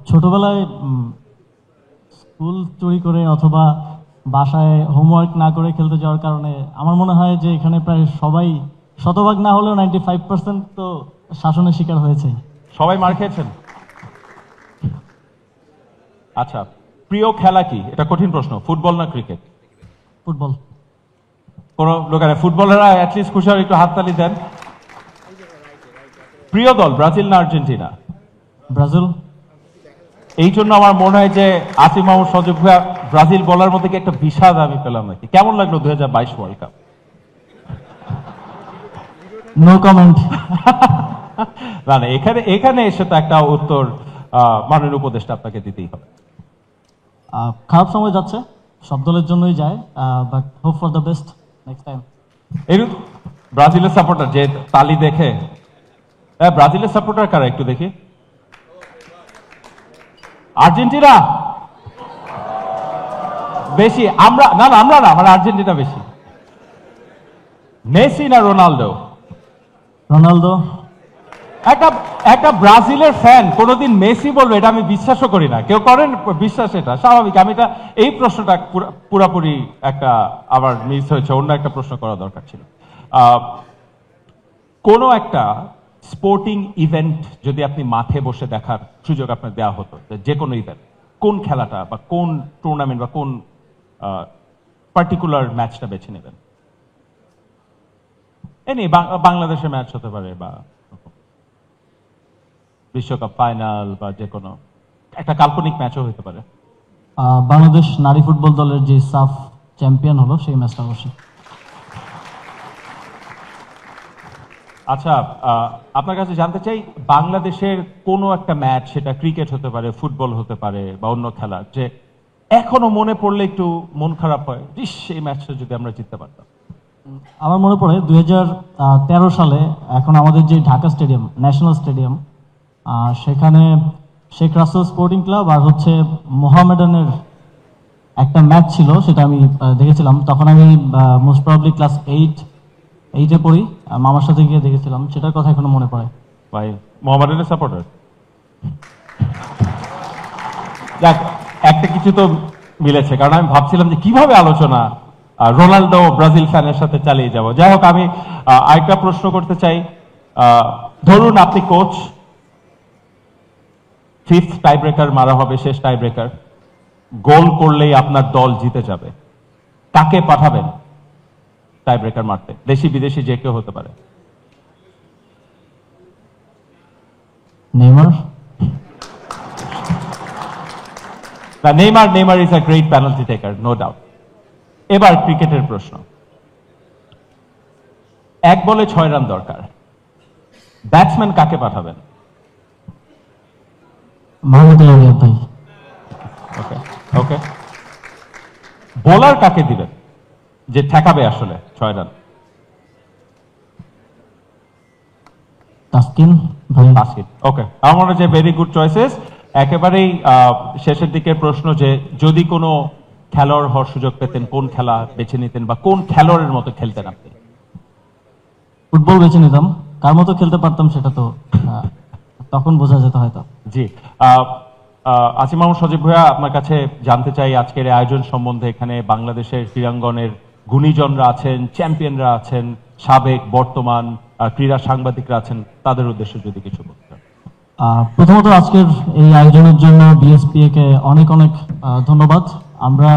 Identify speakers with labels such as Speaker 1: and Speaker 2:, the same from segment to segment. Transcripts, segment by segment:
Speaker 1: ছোটবেলায় স্কুল চুরি করে অথবা বাসায় হোমওয়ার্ক না করে খেলতে যাওয়ার কারণে আমার মনে হয় যে এখানে প্রায় সবাই, শতভাগ না হলেও 95% তো শাসনের শিকার হয়েছে।
Speaker 2: সবাই মার খেয়েছেন? আচ্ছা, প্রিয় খেলা কি? এটা কঠিন প্রশ্ন। ফুটবল না ক্রিকেট?
Speaker 1: ফুটবল।
Speaker 2: কোন লোকেরা ফুটবলাররা অ্যাটলিস্ট খুশি হয়ে একটু হাততালি দেন। প্রিয় দল ব্রাজিল না আর্জেন্টিনা?
Speaker 1: ব্রাজিল।
Speaker 2: এই জন্য আমার মনে হয় যে আসিফ মাহমুদ সজীব ভাইয়া ব্রাজিল বলার মধ্যে কি একটা বিষাদ আমি পেলাম নাকি? কেমন লাগলো 2022 ওয়ার্ল্ড কাপ?
Speaker 1: No comment.
Speaker 2: না না, এখানে এসে তো একটা উত্তর মাননীয় উপদেষ্টা আপনাকে দিতেই হবে।
Speaker 1: খারাপ সময় যাচ্ছে, সব দলের জন্যই যায়, but hope for the best next time.
Speaker 2: এই ব্রাজিলের সাপোর্টার যে তালি দেখে, ব্রাজিলের সাপোর্টার কারা একটু দেখি? আর্জেন্টিনা বেশি? আমরা না না, আমরা না, মানে আর্জেন্টিনা বেশি। মেসি না রোনালদো?
Speaker 1: রোনালদো।
Speaker 2: একটা ব্রাজিলের ফ্যান কোনোদিন মেসি বলবে এটা আমি বিশ্বাসও করি না। কেউ করেন বিশ্বাস? এটা স্বাভাবিক। আমি এই প্রশ্নটা পুরাপুরি একটা আবার মিস হয়েছে, অন্য একটা প্রশ্ন করা দরকার ছিল। কোনো একটা স্পোর্টিং ইভেন্ট যদি আপনি মাঠে বসে দেখার সুযোগ আপনার দেওয়া হতো, যে কোনো ইভেন্ট, কোন খেলাটা বা কোন টুর্নামেন্ট বা কোন পার্টিকুলার ম্যাচটা বেছে নেবেন? এনি বাংলাদেশের ম্যাচ হতে পারে বা বিশ্বকাপ ফাইনাল বা যে কোনো একটা কাল্পনিক ম্যাচও হতে পারে।
Speaker 1: বাংলাদেশ নারী ফুটবল দলের যে সাফ চ্যাম্পিয়ন হলো সেই ম্যাচটা অবশ্যই।
Speaker 2: আচ্ছা, আপনার কাছে জানতে চাই, বাংলাদেশের কোনো একটা ম্যাচ, সেটা ক্রিকেট হতে পারে, ফুটবল হতে পারে বা অন্য খেলা, যে এখনো মনে পড়লে একটু মন খারাপ হয়, ইস এই ম্যাচটা যদি আমরা জিততে পারতাম।
Speaker 1: আমার মনে পড়ে 2013 সালে এখন আমাদের যে ঢাকা স্টেডিয়াম, ন্যাশনাল স্টেডিয়াম, সেখানে শেখ রাসেল স্পোর্টিং ক্লাব আর হচ্ছে মোহামেডানের একটা ম্যাচ ছিল, সেটা আমি দেখেছিলাম। তখন আমি মোস্ট প্রবাবলি ক্লাস 8-এ পড়ি, মামার সাথে গিয়ে দেখেছিলাম, সেটার কথা এখনো মনে পড়ে।
Speaker 2: ভাই মোহামেডানের সাপোর্টার? যাক, একটা কিছু তো মিলেছে, কারণ আমি ভাবছিলাম যে কিভাবে আলোচনা রোনালদো ব্রাজিল ফ্যানের সাথে চালিয়ে যাব। যাই হোক, আমি আরেকটা প্রশ্ন করতে চাই। ধরুন আপনি কোচ, ফিফথ টাই ব্রেকার মারা হবে, শেষ টাই ব্রেকার, গোল করলেই আপনার দল জিতে যাবে, কাকে পাঠাবেন টাই ব্রেকার মারতে? দেশি বিদেশি যে কেউ হতে পারে।
Speaker 1: Neymar.
Speaker 2: Neymar is a great penalty taker, no doubt. এবার ক্রিকেটের প্রশ্ন। 1 বলে 6 রান দরকার, ব্যাটসম্যান কাকে পাঠাবেন?
Speaker 1: মাহমুদুল্লাহ রিয়াদ ভাই।
Speaker 2: ওকে ওকে। বোলার কাকে দিবেন যে ঠেকাবে আসলে 6 রান?
Speaker 1: তাসকিন ভাই।
Speaker 2: তাসকিন, ওকে। আমার মনে হয় ভেরি গুড চয়েসেস। একেবারেই শেষের দিকের প্রশ্ন, যে যদি কোনো খেলোয়াড় হওয়ার সুযোগ পেতেন, কোন খেলা বেছে নিতেন বা কোন খেলোয়াড়ের মতো খেলতেন আপনি?
Speaker 1: ফুটবল বেছে নিতাম, কার মতো খেলতে পারতাম সেটা তো তখন বোঝা যেত হয়তো।
Speaker 2: জি, আসিফ মাহমুদ সজীব ভাইয়া, আপনার কাছে জানতে চাই আজকের আয়োজন সম্বন্ধে। এখানে বাংলাদেশের ক্রীড়াঙ্গনের গুণীজনরা আছেন, চ্যাম্পিয়নরা আছেন, সাবেক বর্তমান ক্রীড়া সাংবাদিকরা আছেন, তাদের উদ্দেশ্যে যদি কিছু বলতেন।
Speaker 1: প্রথমত আজকের এই আয়োজনের জন্য বিএসপিএ কে অনেক অনেক ধন্যবাদ। আমরা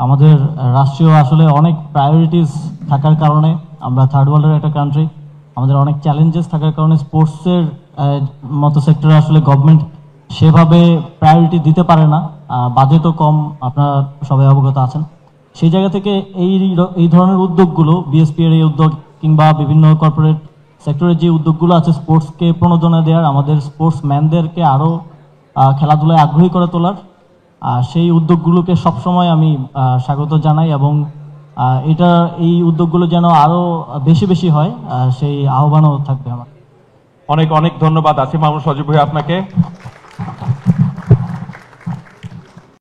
Speaker 1: আমাদের রাষ্ট্রীয় আসলে অনেক প্রায়োরিটিস থাকার কারণে, আমরা থার্ড ওয়ার্ল্ডের একটা কান্ট্রি, আমাদের অনেক চ্যালেঞ্জেস থাকার কারণে স্পোর্টসের মতো সেক্টরে আসলে গভর্নমেন্ট সেভাবে প্রায়োরিটি দিতে পারে না, বাজেটও কম, আপনারা সবাই অবগত আছেন। সেই জায়গা থেকে এই ধরনের উদ্যোগগুলো, বিএসপি এর এই উদ্যোগ কিংবা বিভিন্ন কর্পোরেট সেক্টরের যে উদ্যোগগুলো আছে স্পোর্টসকে প্রণোদনা দেওয়ার, আমাদের স্পোর্টসম্যানদেরকে আরও খেলাধুলায় আগ্রহী করে তোলার, সেই উদ্যোগগুলোকে সবসময় আমি স্বাগত জানাই এবং এই উদ্যোগগুলো যেন আরও বেশি বেশি হয় সেই আহ্বানও থাকবে আমার।
Speaker 2: অনেক অনেক ধন্যবাদ আসিফ মাহমুদ সজীব ভাই আপনাকে।